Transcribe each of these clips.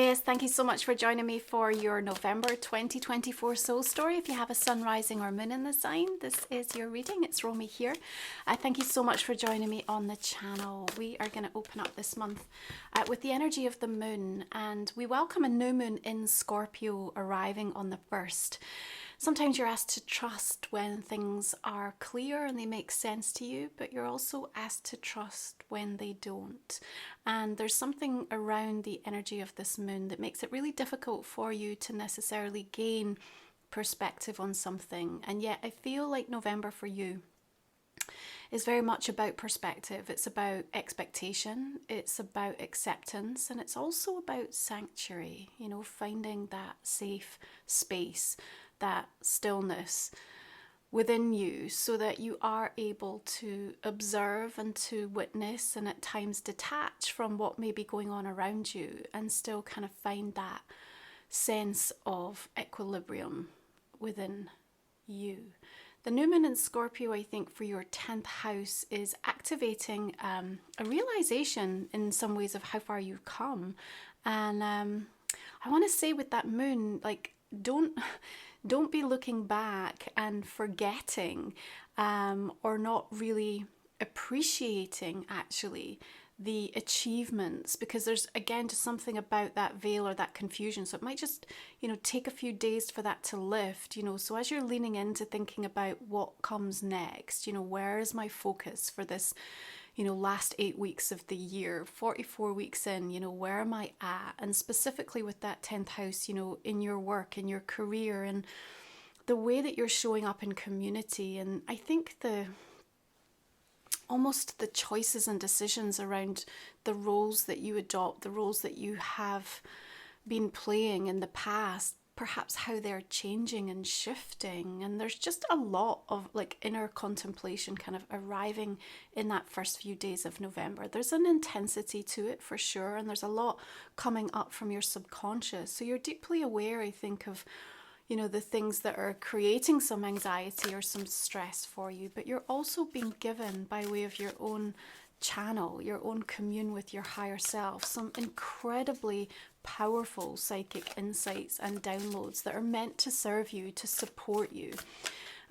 Aquarius, thank you so much for joining me for your November 2024 soul story. If you have a sun, rising or moon in the sign, this is your reading. It's Romy here. Thank you so much for joining me on the channel. We are going to open up this month with the energy of the moon, and we welcome a new moon in Scorpio arriving on the 1st. Sometimes you're asked to trust when things are clear and they make sense to you, but you're also asked to trust when they don't. And there's something around the energy of this moon that makes it really difficult for you to necessarily gain perspective on something. And yet I feel like November for you is very much about perspective. It's about expectation, it's about acceptance, and it's also about sanctuary, you know, finding that safe space, that stillness within you, so that you are able to observe and to witness and at times detach from what may be going on around you and still kind of find that sense of equilibrium within you. The new moon in Scorpio, I think, for your 10th house is activating a realization in some ways of how far you've come. And I want to say with that moon, like, don't be looking back and forgetting or not really appreciating actually the achievements, because there's again just something about that veil or that confusion. So it might just, you know, take a few days for that to lift, you know. So as you're leaning into thinking about what comes next, you know, where is my focus for this, you know, last 8 weeks of the year, 44 weeks in, you know, where am I at? And specifically with that 10th house, you know, in your work, in your career, and the way that you're showing up in community. And I think almost the choices and decisions around the roles that you adopt, the roles that you have been playing in the past, perhaps how they're changing and shifting. And there's just a lot of like inner contemplation kind of arriving in that first few days of November. There's an intensity to it for sure, and there's a lot coming up from your subconscious. So you're deeply aware, I think, of, you know, the things that are creating some anxiety or some stress for you, but you're also being given, by way of your own channel, your own commune with your higher self, some incredibly powerful psychic insights and downloads that are meant to serve you, to support you.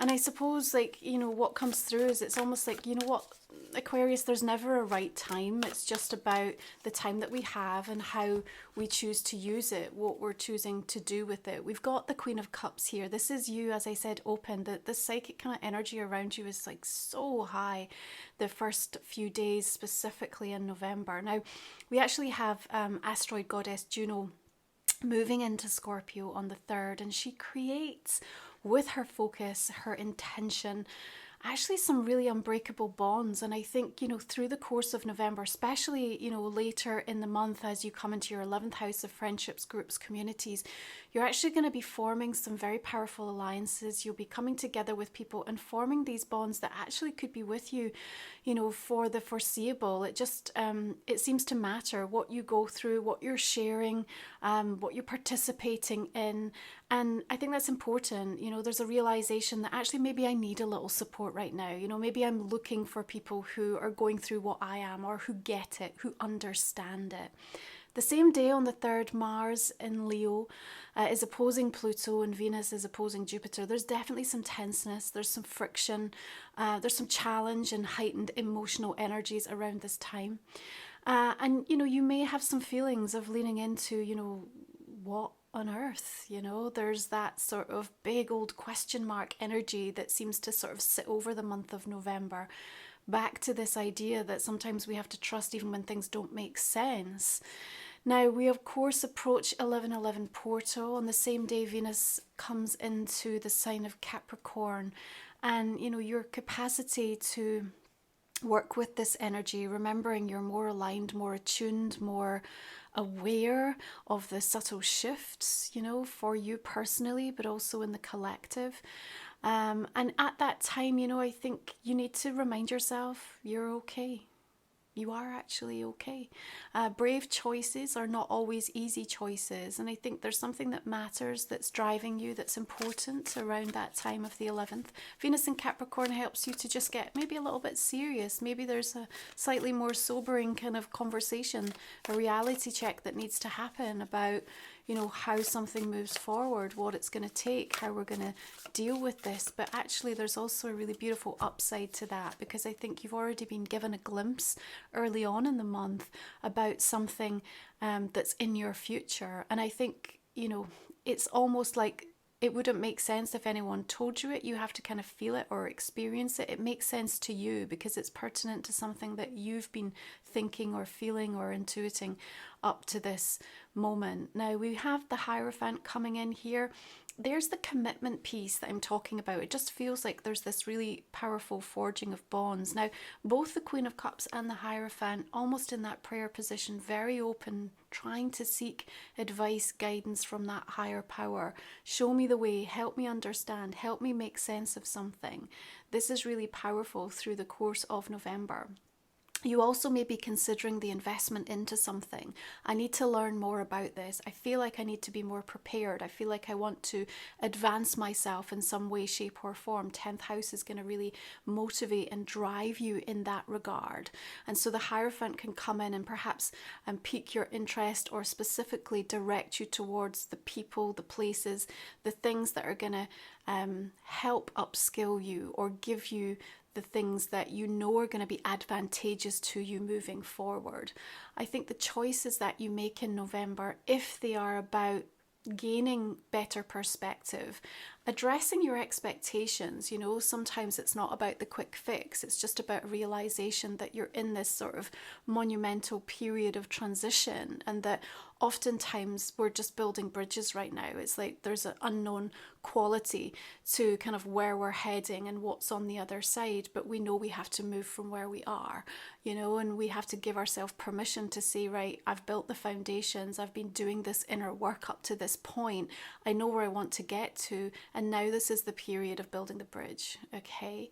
And I suppose, like, you know, what comes through is it's almost like, you know what, Aquarius, there's never a right time. It's just about the time that we have and how we choose to use it, what we're choosing to do with it. We've got the Queen of Cups here. This is you, as I said, open. The psychic kind of energy around you is like so high the first few days, specifically in November. Now, we actually have asteroid goddess Juno moving into Scorpio on the 3rd, and she creates, with her focus, her intention, actually some really unbreakable bonds. And I think, you know, through the course of November, especially, you know, later in the month as you come into your 11th house of friendships, groups, communities, you're actually going to be forming some very powerful alliances. You'll be coming together with people and forming these bonds that actually could be with you, you know, for the foreseeable. It just, it seems to matter what you go through, what you're sharing, what you're participating in. And I think that's important. You know, there's a realization that actually maybe I need a little support right now. You know, maybe I'm looking for people who are going through what I am, or who get it, who understand it. The same day on the 3rd, Mars in Leo is opposing Pluto, and Venus is opposing Jupiter. There's definitely some tenseness, there's some friction, there's some challenge and heightened emotional energies around this time. And, you know, you may have some feelings of leaning into, you know, what on earth, you know, there's that sort of big old question mark energy that seems to sort of sit over the month of November, back to this idea that sometimes we have to trust even when things don't make sense. Now, we of course approach 11/11 portal. On the same day, Venus comes into the sign of Capricorn, and, you know, your capacity to work with this energy, remembering you're more aligned, more attuned, more aware of the subtle shifts, you know, for you personally, but also in the collective. And at that time, you know, I think you need to remind yourself you're okay. You are actually okay. Brave choices are not always easy choices. And I think there's something that matters, that's driving you, that's important around that time of the 11th. Venus in Capricorn helps you to just get maybe a little bit serious. Maybe there's a slightly more sobering kind of conversation, a reality check that needs to happen about, you know, how something moves forward, what it's going to take, how we're going to deal with this. But actually there's also a really beautiful upside to that, because I think you've already been given a glimpse early on in the month about something that's in your future. And I think, you know, it's almost like it wouldn't make sense if anyone told you it. You have to kind of feel it or experience it. It makes sense to you because it's pertinent to something that you've been thinking or feeling or intuiting up to this moment. Now we have the Hierophant coming in here. There's the commitment piece that I'm talking about. It just feels like there's this really powerful forging of bonds. Now, both the Queen of Cups and the Hierophant, almost in that prayer position, very open, trying to seek advice, guidance from that higher power. Show me the way, help me understand, help me make sense of something. This is really powerful through the course of November. You also may be considering the investment into something. I need to learn more about this. I feel like I need to be more prepared. I feel like I want to advance myself in some way, shape or form. 10th house is going to really motivate and drive you in that regard. And so the Hierophant can come in and perhaps pique your interest or specifically direct you towards the people, the places, the things that are going to help upskill you or give you the things that you know are going to be advantageous to you moving forward. I think the choices that you make in November, if they are about gaining better perspective, addressing your expectations, you know, sometimes it's not about the quick fix, it's just about realization that you're in this sort of monumental period of transition, and that oftentimes we're just building bridges right now. It's like there's an unknown quality to kind of where we're heading and what's on the other side, but we know we have to move from where we are, you know, and we have to give ourselves permission to say, right, I've built the foundations, I've been doing this inner work up to this point, I know where I want to get to, and now this is the period of building the bridge. Okay,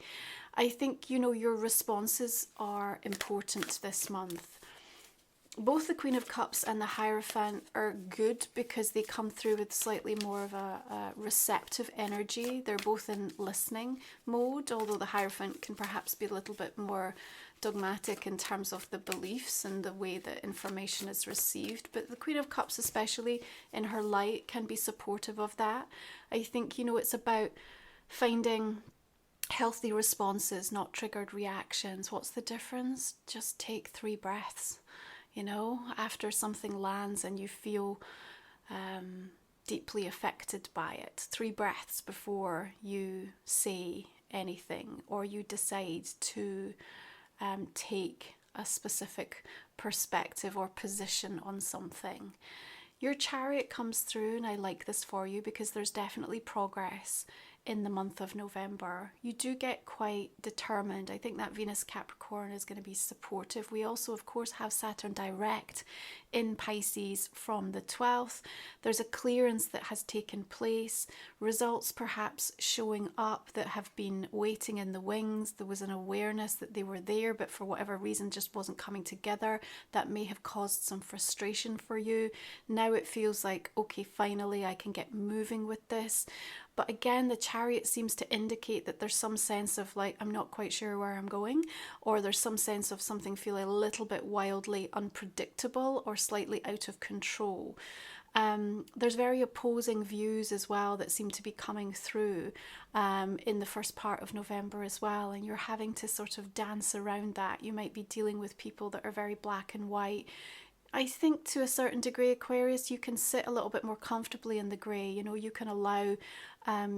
I think, you know, your responses are important this month. Both the Queen of Cups and the Hierophant are good because they come through with slightly more of a receptive energy. They're both in listening mode, although the Hierophant can perhaps be a little bit more dogmatic in terms of the beliefs and the way that information is received. But the Queen of Cups, especially in her light, can be supportive of that. I think, you know, it's about finding healthy responses, not triggered reactions. What's the difference? Just take 3 breaths. You know, after something lands and you feel deeply affected by it, 3 breaths before you say anything or you decide to take a specific perspective or position on something. Your Chariot comes through, and I like this for you because there's definitely progress in the month of November. You do get quite determined. I think that Venus Capricorn is going to be supportive. We also, of course, have Saturn direct in Pisces from the 12th. There's a clearance that has taken place, results perhaps showing up that have been waiting in the wings. There was an awareness that they were there, but for whatever reason just wasn't coming together. That may have caused some frustration for you. Now it feels like, okay, finally I can get moving with this. But again, the Chariot seems to indicate that there's some sense of like, I'm not quite sure where I'm going, or there's some sense of something feeling a little bit wildly unpredictable or slightly out of control. There's very opposing views as well that seem to be coming through in the first part of November as well, and you're having to sort of dance around that. You might be dealing with people that are very black and white. I think to a certain degree, Aquarius, you can sit a little bit more comfortably in the grey. You know, you can allow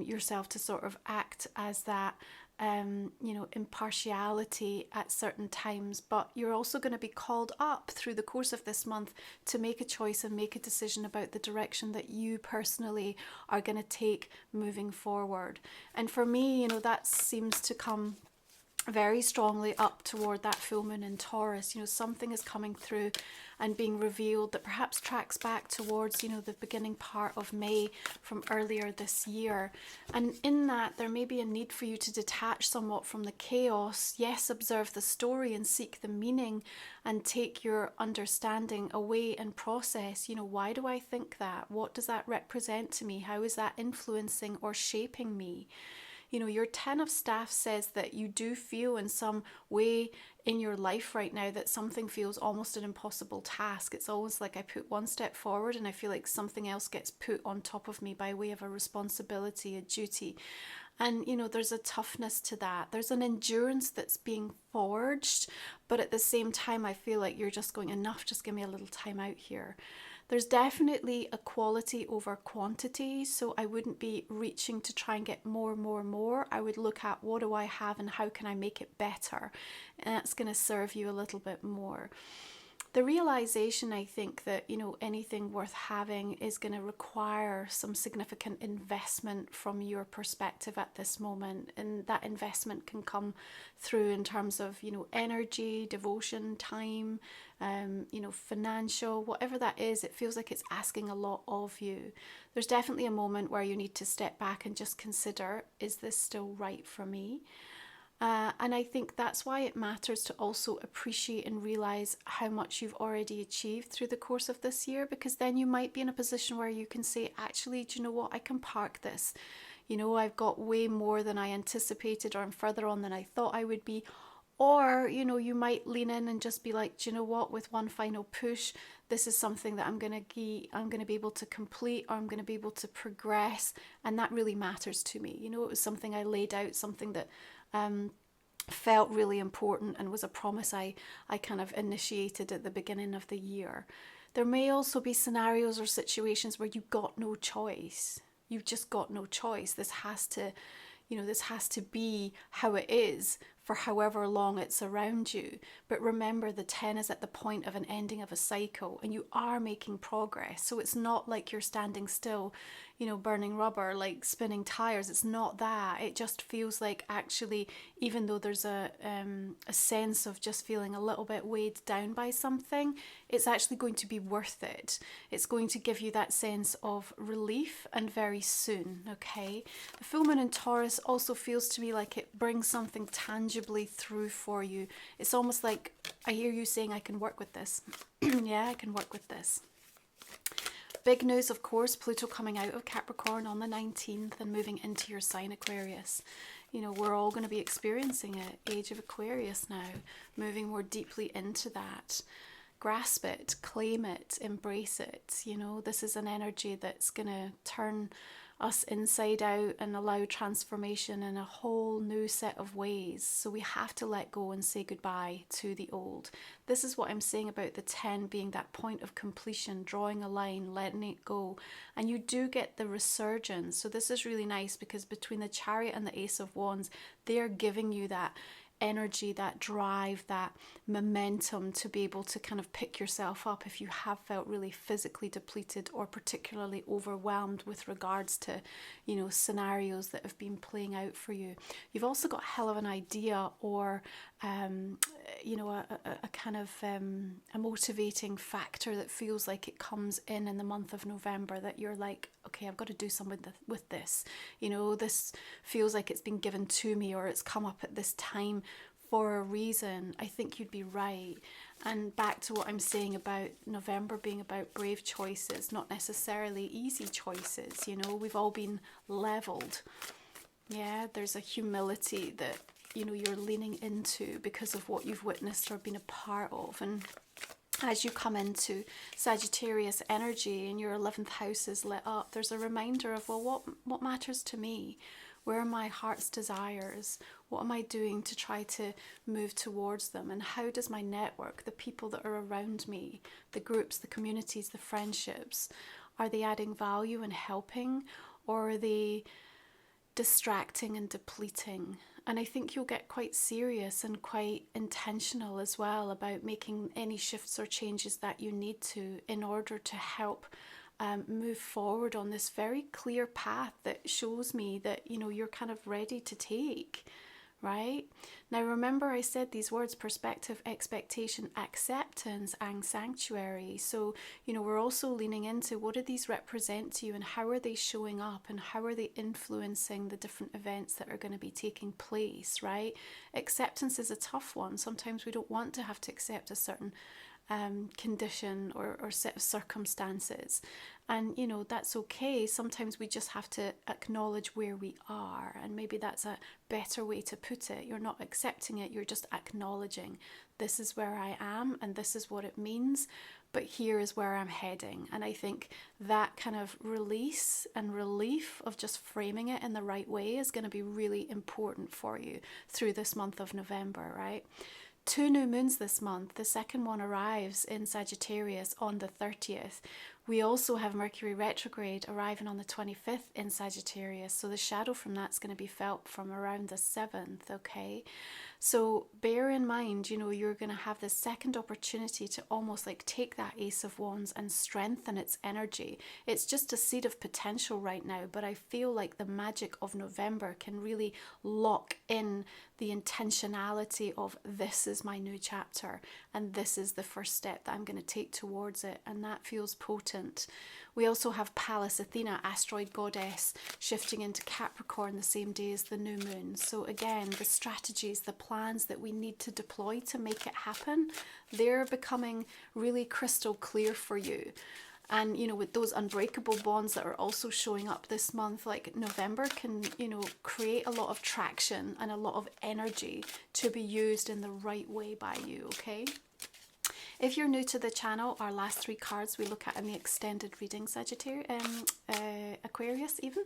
yourself to sort of act as that, you know, impartiality at certain times. But you're also going to be called up through the course of this month to make a choice and make a decision about the direction that you personally are going to take moving forward. And for me, you know, that seems to come very strongly up toward that full moon in Taurus. You know, something is coming through and being revealed that perhaps tracks back towards, you know, the beginning part of May from earlier this year. And in that, there may be a need for you to detach somewhat from the chaos. Yes, observe the story and seek the meaning and take your understanding away and process, you know, why do I think that? What does that represent to me? How is that influencing or shaping me? You know, your 10 of Staff says that you do feel in some way in your life right now that something feels almost an impossible task. It's always like I put one step forward and I feel like something else gets put on top of me by way of a responsibility, a duty. And, you know, there's a toughness to that. There's an endurance that's being forged. But at the same time, I feel like you're just going, enough, just give me a little time out here. There's definitely a quality over quantity, so I wouldn't be reaching to try and get more. I would look at what do I have and how can I make it better, and that's going to serve you a little bit more. The realization, I think, that, you know, anything worth having is going to require some significant investment from your perspective at this moment, and that investment can come through in terms of, you know, energy, devotion, time, you know, financial, whatever that is. It feels like it's asking a lot of you. There's definitely a moment where you need to step back and just consider, is this still right for me? And I think that's why it matters to also appreciate and realize how much you've already achieved through the course of this year, because then you might be in a position where you can say, actually, do you know what? I can park this. You know, I've got way more than I anticipated, or I'm further on than I thought I would be. Or, you know, you might lean in and just be like, do you know what? With one final push, this is something that I'm going to be able to complete, or I'm going to be able to progress. And that really matters to me. You know, it was something I laid out, something that felt really important and was a promise I kind of initiated at the beginning of the year. There may also be scenarios or situations where you've got no choice. You've just got no choice. This has to be how it is for however long it's around you. But remember, the 10 is at the point of an ending of a cycle, and you are making progress. So it's not like you're standing still, you know, burning rubber, like spinning tires. It's not that. It just feels like, actually, even though there's a sense of just feeling a little bit weighed down by something, it's actually going to be worth it. It's going to give you that sense of relief, and very soon, okay? The full moon in Taurus also feels to me like it brings something tangibly through for you. It's almost like I hear you saying, I can work with this. Yeah, I can work with this. Big news, of course, Pluto coming out of Capricorn on the 19th and moving into your sign, Aquarius. You know, we're all going to be experiencing it. Age of Aquarius now, moving more deeply into that. Grasp it, claim it, embrace it. You know, this is an energy that's going to turn us inside out and allow transformation in a whole new set of ways. So we have to let go and say goodbye to the old. This is what I'm saying about the 10 being that point of completion, drawing a line, letting it go. And you do get the resurgence. So this is really nice, because between the Chariot and the Ace of Wands, they are giving you that energy, that drive, that momentum to be able to kind of pick yourself up if you have felt really physically depleted or particularly overwhelmed with regards to, you know, scenarios that have been playing out for you. You've also got a hell of an idea, or you know, a kind of a motivating factor that feels like it comes in the month of November, that you're like, okay, I've got to do something with this. You know, this feels like it's been given to me, or it's come up at this time for a reason. I think you'd be right. And back to what I'm saying about November being about brave choices, not necessarily easy choices. You know, we've all been leveled. Yeah, there's a humility that, you know, you're leaning into because of what you've witnessed or been a part of. And as you come into Sagittarius energy and your 11th house is lit up, there's a reminder of, well, what matters to me? Where are my heart's desires? What am I doing to try to move towards them? And how does my network, the people that are around me, the groups, the communities, the friendships, are they adding value and helping, or are they distracting and depleting? And I think you'll get quite serious and quite intentional as well about making any shifts or changes that you need to in order to help move forward on this very clear path that shows me that, you know, you're kind of ready to take. right? Now remember I said these words: perspective, expectation, acceptance, and sanctuary. So, you know, we're also leaning into what do these represent to you, and how are they showing up, and how are they influencing the different events that are going to be taking place, right? Acceptance is a tough one. Sometimes we don't want to have to accept a certain condition or set of circumstances, and you know, that's okay. Sometimes we just have to acknowledge where we are, and maybe that's a better way to put it. You're not accepting it, you're just acknowledging, this is where I am and this is what it means, but here is where I'm heading. And I think that kind of release and relief of just framing it in the right way is going to be really important for you through this month of November, right? 2 new moons this month. The second one arrives in Sagittarius on the 30th. We also have Mercury retrograde arriving on the 25th in Sagittarius. So the shadow from that's going to be felt from around the 7th, okay? So bear in mind, you know, you're going to have this second opportunity to almost like take that Ace of Wands and strengthen its energy. It's just a seed of potential right now, but I feel like the magic of November can really lock in the intentionality of, this is my new chapter and this is the first step that I'm going to take towards it, and that feels potent. We also have Pallas Athena, asteroid goddess, shifting into Capricorn the same day as the new moon. So again, the strategies, the plans that we need to deploy to make it happen, they're becoming really crystal clear for you. And, you know, with those unbreakable bonds that are also showing up this month, like November can, you know, create a lot of traction and a lot of energy to be used in the right way by you, okay? If you're new to the channel, our last 3 cards we look at in the extended reading, Sagittarius, Aquarius even.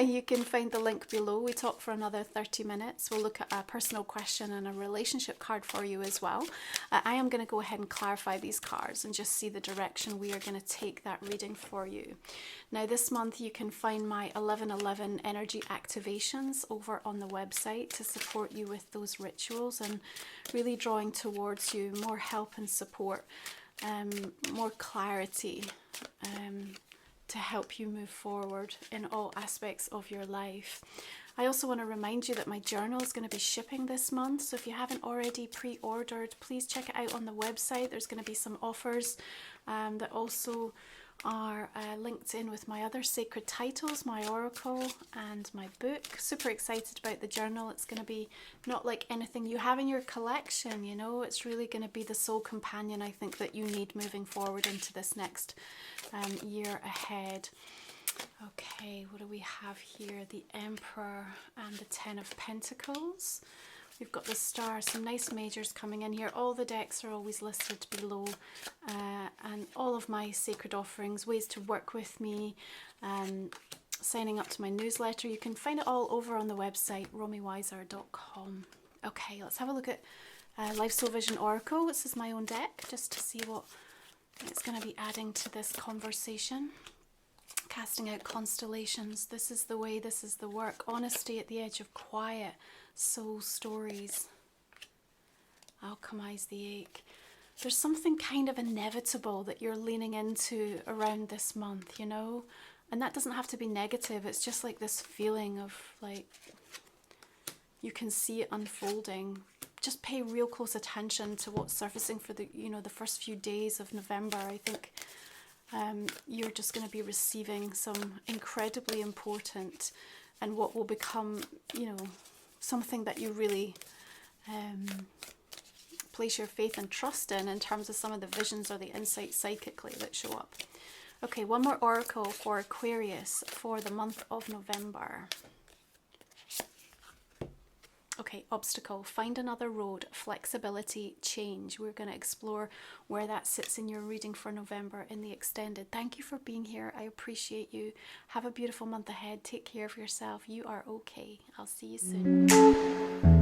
You can find the link below. We talk for another 30 minutes. We'll look at a personal question and a relationship card for you as well. I am going to go ahead and clarify these cards and just see the direction we are going to take that reading for you. Now this month you can find my 11/11 energy activations over on the website to support you with those rituals and really drawing towards you more help and support, more clarity, to help you move forward in all aspects of your life. I also want to remind you that my journal is going to be shipping this month, so if you haven't already pre-ordered, please check it out on the website. There's going to be some offers that also are linked in with my other sacred titles, my oracle and my book. Super excited about the journal. It's going to be not like anything you have in your collection, you know. It's really going to be the soul companion I think that you need moving forward into this next year ahead. Okay, what do we have here? The Emperor and the 10 of Pentacles. We've got the Star, some nice majors coming in here. All the decks are always listed below, and all of my sacred offerings, ways to work with me, signing up to my newsletter. You can find it all over on the website, romywiser.com. Okay, let's have a look at Life Soul Vision Oracle. This is my own deck, just to see what it's going to be adding to this conversation. Casting out constellations. This is the way, this is the work. Honesty at the edge of quiet. Soul stories. Alchemize the ache. There's something kind of inevitable that you're leaning into around this month, you know? And that doesn't have to be negative. It's just like this feeling of like you can see it unfolding. Just pay real close attention to what's surfacing for the, you know, the first few days of November. I think you're just going to be receiving some incredibly important and what will become, you know, something that you really place your faith and trust in terms of some of the visions or the insights psychically that show up. Okay, one more oracle for Aquarius for the month of November. Okay, obstacle, find another road, flexibility, change. We're going to explore where that sits in your reading for November in the extended. Thank you for being here. I appreciate you. Have a beautiful month ahead. Take care of yourself. You are okay. I'll see you soon.